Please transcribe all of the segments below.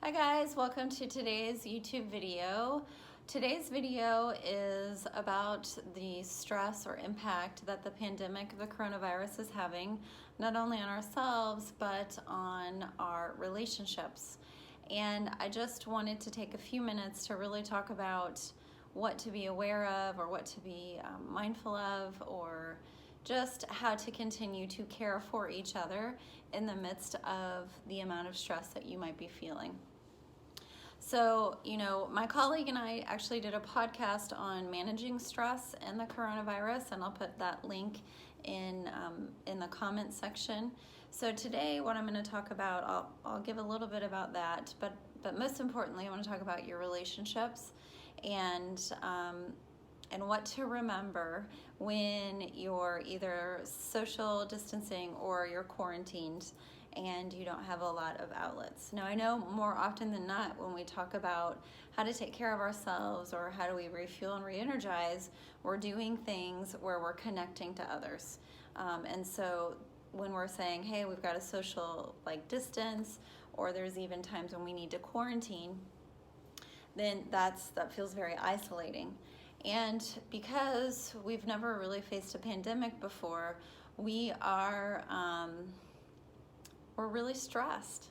Hi guys, welcome to today's YouTube video. Today's video is about the stress or impact that the pandemic of the coronavirus is having, not only on ourselves, but on our relationships. And I just wanted to take a few minutes to really talk about what to be aware of or what to be mindful of, or just how to continue to care for each other in the midst of the amount of stress that you might be feeling. So, my colleague and I actually did a podcast on managing stress and the coronavirus, and I'll put that link in the comment section. So today, what I'm going to talk about, I'll give a little bit about that, but most importantly, I want to talk about your relationships and what to remember when you're either social distancing or you're quarantined and you don't have a lot of outlets. Now, I know more often than not when we talk about how to take care of ourselves or how do we refuel and re-energize, we're doing things where we're connecting to others. And so when we're saying, hey, we've got a social distance, or there's even times when we need to quarantine, then that feels very isolating. And because we've never really faced a pandemic before, we're really stressed.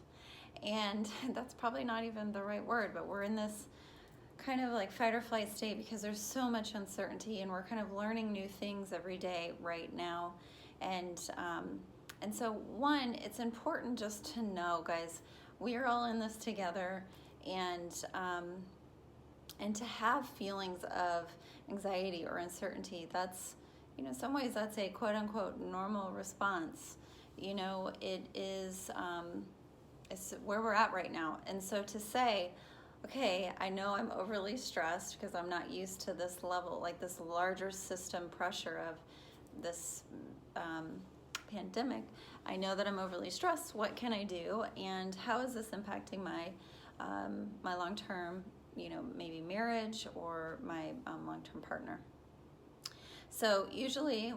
And that's probably not even the right word, but we're in this kind of fight or flight state because there's so much uncertainty, and we're kind of learning new things every day right now. And so one, it's important just to know, guys, we are all in this together, and to have feelings of anxiety or uncertainty, that's, in some ways, that's a quote unquote normal response. It is, it's where we're at right now. And so to say, okay, I know I'm overly stressed because I'm not used to this level, this larger system pressure of this pandemic. I know that I'm overly stressed. What can I do? And how is this impacting my long-term, maybe marriage or my long-term partner? So usually,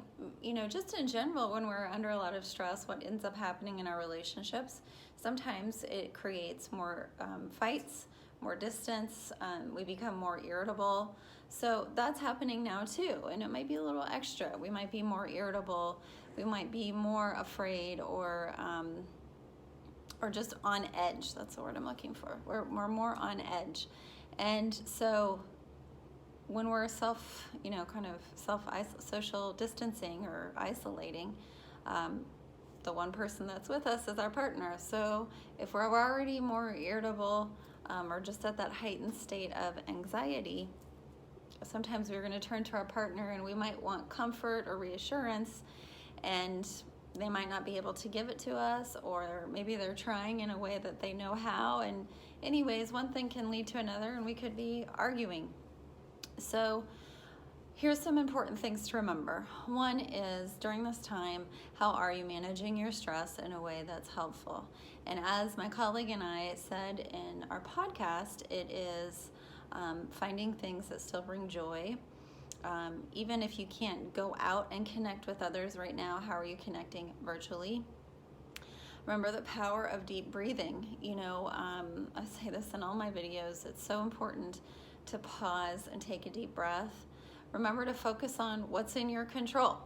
just in general, when we're under a lot of stress, what ends up happening in our relationships, sometimes it creates more fights, more distance, we become more irritable. So that's happening now too, and it might be a little extra. We might be more irritable, we might be more afraid, or just on edge. That's the word I'm looking for. We're more on edge. And so when we're social distancing or isolating, the one person that's with us is our partner. So if we're already more irritable or just at that heightened state of anxiety, sometimes we're going to turn to our partner and we might want comfort or reassurance, and they might not be able to give it to us, or maybe they're trying in a way that they know how. And anyways, one thing can lead to another, and we could be arguing. So here's some important things to remember. One is, during this time, how are you managing your stress in a way that's helpful? And as my colleague and I said in our podcast, it is finding things that still bring joy. Even if you can't go out and connect with others right now, how are you connecting virtually? Remember the power of deep breathing. I say this in all my videos. It's so important to pause and take a deep breath. Remember to focus on what's in your control,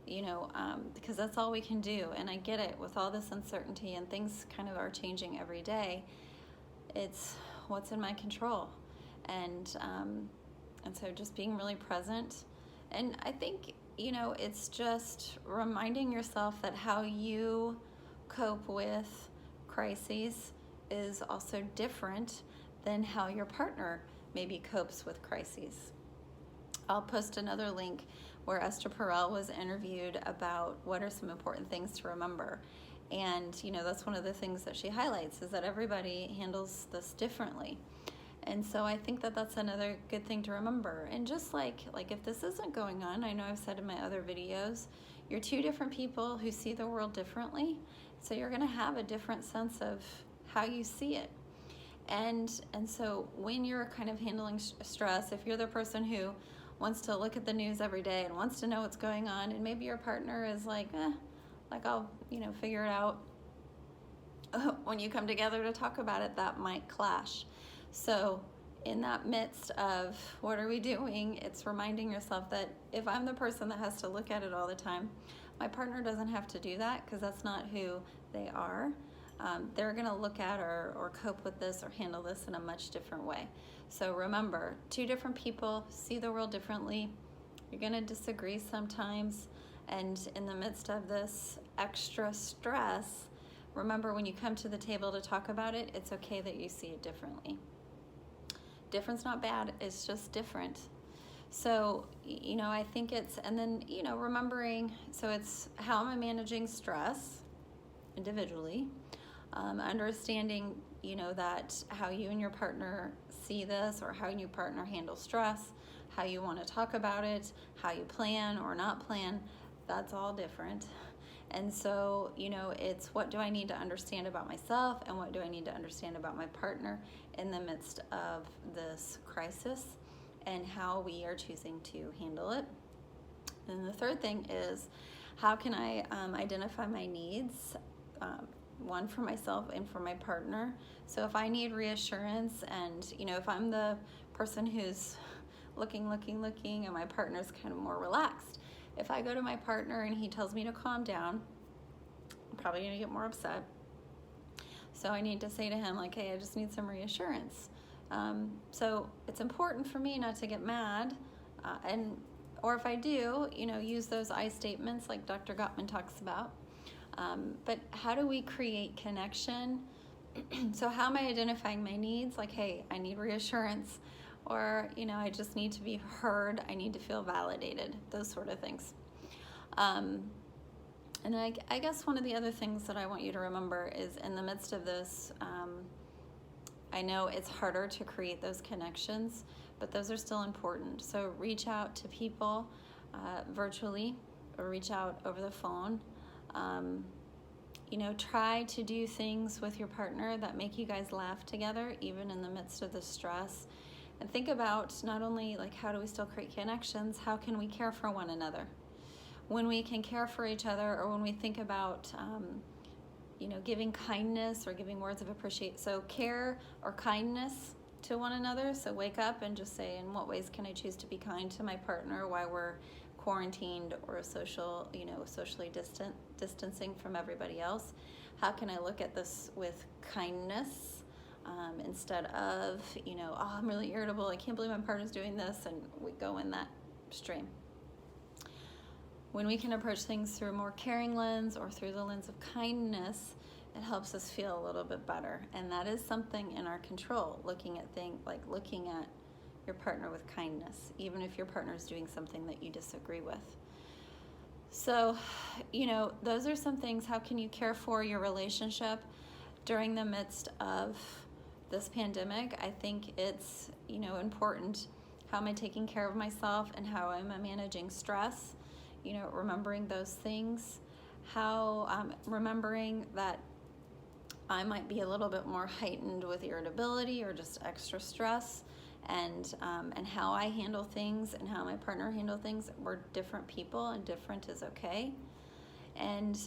because that's all we can do. And I get it, with all this uncertainty and things kind of are changing every day. It's what's in my control. And so just being really present. And I think, it's just reminding yourself that how you cope with crises is also different than how your partner maybe copes with crises. I'll post another link where Esther Perel was interviewed about what are some important things to remember. And, that's one of the things that she highlights, is that everybody handles this differently. And so I think that that's another good thing to remember. And just like if this isn't going on, I know I've said in my other videos, you're two different people who see the world differently. So you're going to have a different sense of how you see it. And so when you're kind of handling stress, if you're the person who wants to look at the news every day and wants to know what's going on, and maybe your partner is I'll figure it out. when you come together to talk about it, that might clash. So in that midst of what are we doing, it's reminding yourself that if I'm the person that has to look at it all the time, my partner doesn't have to do that, because that's not who they are. They're going to look at or cope with this or handle this in a much different way. So remember, two different people see the world differently. You're going to disagree sometimes. And in the midst of this extra stress, remember, when you come to the table to talk about it, it's okay that you see it differently. Different's not bad, it's just different. So, I think it's, and then, remembering, so it's how am I managing stress individually, understanding, that how you and your partner see this, or how your partner handles stress, how you want to talk about it, how you plan or not plan, that's all different. And so, it's what do I need to understand about myself, and what do I need to understand about my partner in the midst of this crisis, and how we are choosing to handle it. And the third thing is, how can I identify my needs, one for myself and for my partner. So if I need reassurance, and if I'm the person who's looking, and my partner's kind of more relaxed, if I go to my partner and he tells me to calm down, I'm probably going to get more upset. So I need to say to him, like, hey, I just need some reassurance. So it's important for me not to get mad, or if I do, use those I statements like Dr. Gottman talks about. But how do we create connection? So how am I identifying my needs? Like, hey, I need reassurance, or, I just need to be heard. I need to feel validated, those sort of things. And I guess one of the other things that I want you to remember is, in the midst of this, I know it's harder to create those connections, but those are still important. So reach out to people virtually, or reach out over the phone. Try to do things with your partner that make you guys laugh together, even in the midst of the stress. And think about not only like, how do we still create connections, how can we care for one another? When we can care for each other, or when we think about, giving kindness or giving words of appreciation. So care or kindness to one another. So wake up and just say, in what ways can I choose to be kind to my partner while we're quarantined or socially distancing from everybody else? How can I look at this with kindness, instead of, oh, I'm really irritable, I can't believe my partner's doing this, and we go in that stream. When we can approach things through a more caring lens, or through the lens of kindness, it helps us feel a little bit better. And that is something in our control, looking at things like looking at your partner with kindness, even if your partner is doing something that you disagree with. So, those are some things. How can you care for your relationship during the midst of this pandemic? I think it's, important. How am I taking care of myself, and how am I managing stress? Remembering those things. How remembering that I might be a little bit more heightened with irritability or just extra stress, and how I handle things and how my partner handle things. We're different people, and different is okay. And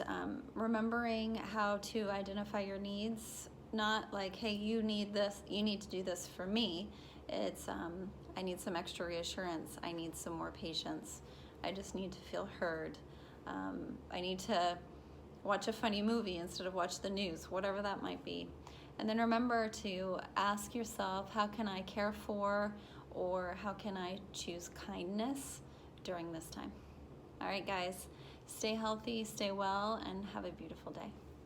remembering how to identify your needs, not like, hey, you need this, you need to do this for me. It's I need some extra reassurance. I need some more patience. I just need to feel heard. I need to watch a funny movie instead of watch the news, whatever that might be. And then remember to ask yourself, how can I care for, or how can I choose kindness during this time? All right, guys, stay healthy, stay well, and have a beautiful day.